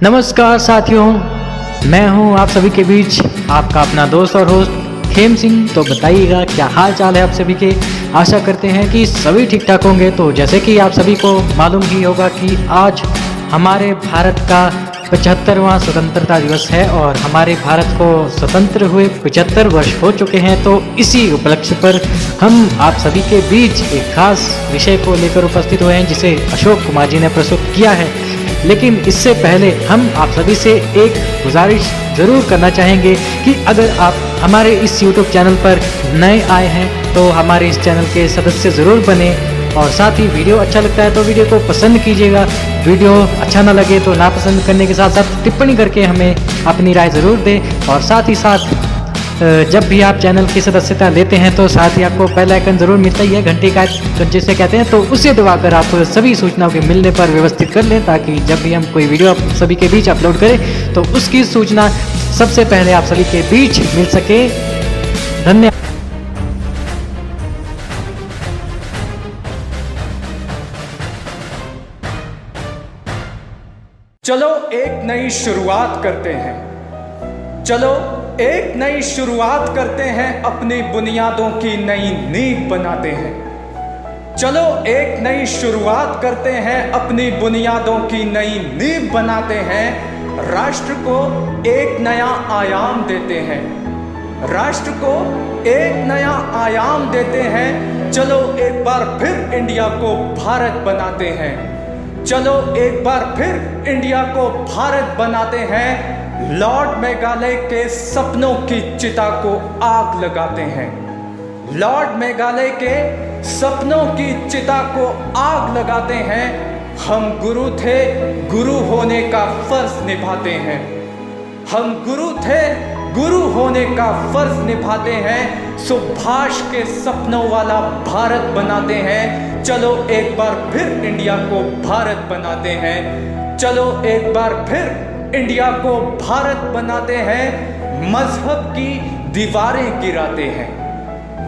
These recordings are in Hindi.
नमस्कार साथियों, मैं हूं आप सभी के बीच आपका अपना दोस्त और होस्ट खेम सिंह। तो बताइएगा क्या हाल चाल है आप सभी के। आशा करते हैं कि सभी ठीक ठाक होंगे। तो जैसे कि आप सभी को मालूम ही होगा कि आज हमारे भारत का 75वां स्वतंत्रता दिवस है और हमारे भारत को स्वतंत्र हुए 75 वर्ष हो चुके हैं। तो इसी उपलक्ष्य पर हम आप सभी के बीच एक खास विषय को लेकर उपस्थित हुए हैं जिसे अशोक कुमार जी ने प्रस्तुत किया है। लेकिन इससे पहले हम आप सभी से एक गुजारिश ज़रूर करना चाहेंगे कि अगर आप हमारे इस YouTube चैनल पर नए आए हैं तो हमारे इस चैनल के सदस्य ज़रूर बने और साथ ही वीडियो अच्छा लगता है तो वीडियो को पसंद कीजिएगा। वीडियो अच्छा ना लगे तो नापसंद करने के साथ साथ टिप्पणी करके हमें अपनी राय ज़रूर दें। और साथ ही साथ जब भी आप चैनल की सदस्यता लेते हैं तो साथ ही आपको बेल आइकन ज़रूर मिलता ही है, घंटी का जिसे कहते हैं, तो उसे दबाकर आप सभी सूचनाओं के मिलने पर व्यवस्थित कर लें ताकि जब भी हम कोई वीडियो आप सभी के बीच अपलोड करें तो उसकी सूचना सबसे पहले आप सभी के बीच मिल सके। धन्यवाद। चलो एक नई शुरुआत करते हैं। चलो एक नई शुरुआत करते हैं, अपनी बुनियादों की नई नींव बनाते हैं। चलो एक नई शुरुआत करते हैं, अपनी बुनियादों की नई नींव बनाते हैं। राष्ट्र को एक नया आयाम देते हैं। राष्ट्र को एक नया आयाम देते हैं। चलो एक बार फिर इंडिया को भारत बनाते हैं। चलो एक बार फिर इंडिया को भारत बनाते हैं। लॉर्ड मेघालय के सपनों की चिता को आग लगाते हैं। लॉर्ड मेघालय के सपनों की चिता को आग लगाते हैं। हम गुरु थे, गुरु होने का फर्ज निभाते हैं। हम गुरु थे, गुरु होने का फर्ज निभाते हैं। सुभाष के सपनों वाला भारत बनाते हैं। चलो एक बार फिर इंडिया को भारत बनाते हैं। चलो एक बार फिर इंडिया को भारत बनाते हैं। मजहब की दीवारें गिराते हैं।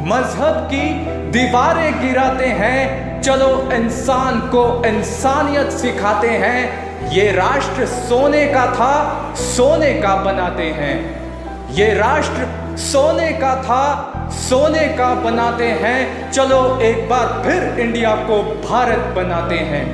मजहब की दीवारें गिराते हैं। चलो इंसान को इंसानियत सिखाते हैं। ये राष्ट्र सोने का था, सोने का बनाते हैं। ये राष्ट्र सोने का था, सोने का बनाते हैं। चलो एक बार फिर इंडिया को भारत बनाते हैं।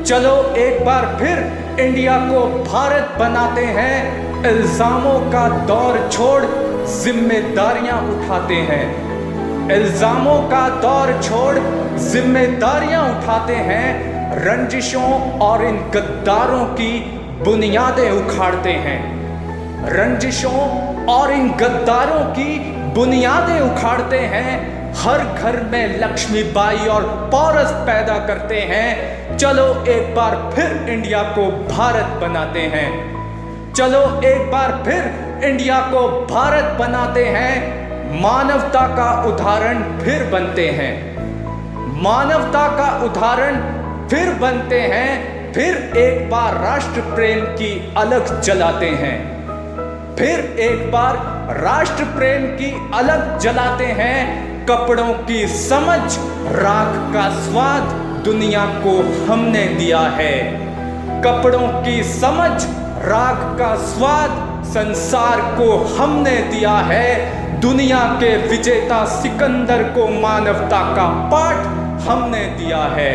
चलो एक बार फिर इंडिया को भारत बनाते हैं। इल्जामों का दौर छोड़ जिम्मेदारियां उठाते हैं। इल्जामों का दौर छोड़ जिम्मेदारियां उठाते हैं। रंजिशों और इन गद्दारों की बुनियादें उखाड़ते हैं। रंजिशों और इन गद्दारों की बुनियादें उखाड़ते हैं। हर घर में लक्ष्मीबाई और पौरस पैदा करते हैं। चलो एक बार फिर इंडिया को भारत बनाते हैं। चलो एक बार फिर इंडिया को भारत बनाते हैं। मानवता का उदाहरण फिर बनते हैं। मानवता का उदाहरण फिर बनते हैं। फिर एक बार राष्ट्र प्रेम की अलग जलाते हैं। फिर एक बार राष्ट्र प्रेम की अलग जलाते हैं। कपड़ों की समझ, राख का स्वाद दुनिया को हमने दिया है। कपड़ों की समझ, राख का स्वाद संसार को हमने दिया है। दुनिया के विजेता सिकंदर को मानवता का पाठ हमने दिया है।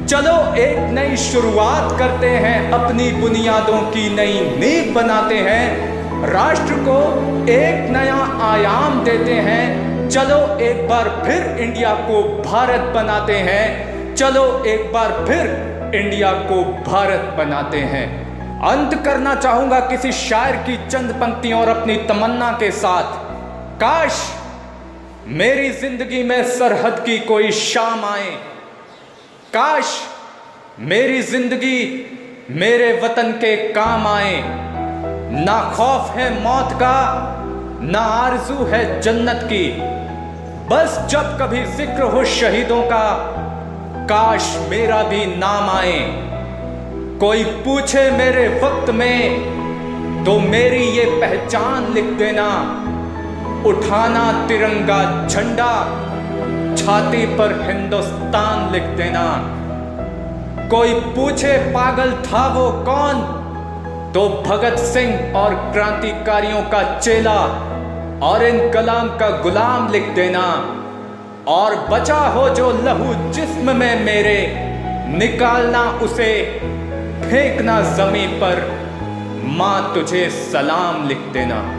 चलो एक नई शुरुआत करते हैं, अपनी बुनियादों की नई नींव बनाते हैं। राष्ट्र को एक नया आयाम देते हैं। चलो एक बार फिर इंडिया को भारत बनाते हैं। चलो एक बार फिर इंडिया को भारत बनाते हैं। अंत करना चाहूंगा किसी शायर की चंद पंक्तियों और अपनी तमन्ना के साथ। काश मेरी जिंदगी में सरहद की कोई शाम आए। काश मेरी जिंदगी मेरे वतन के काम आए। ना खौफ है मौत का, ना आरज़ू है जन्नत की। बस जब कभी जिक्र हो शहीदों का, काश मेरा भी नाम आए। कोई पूछे मेरे वक्त में तो मेरी ये पहचान लिख देना। उठाना तिरंगा झंडा, छाती पर हिंदुस्तान लिख देना। कोई पूछे पागल था वो कौन, तो भगत सिंह और क्रांतिकारियों का चेला और इन कलाम का गुलाम लिख देना। और बचा हो जो लहू जिस्म में मेरे, निकालना उसे, फेंकना जमीन पर, मां तुझे सलाम लिख देना।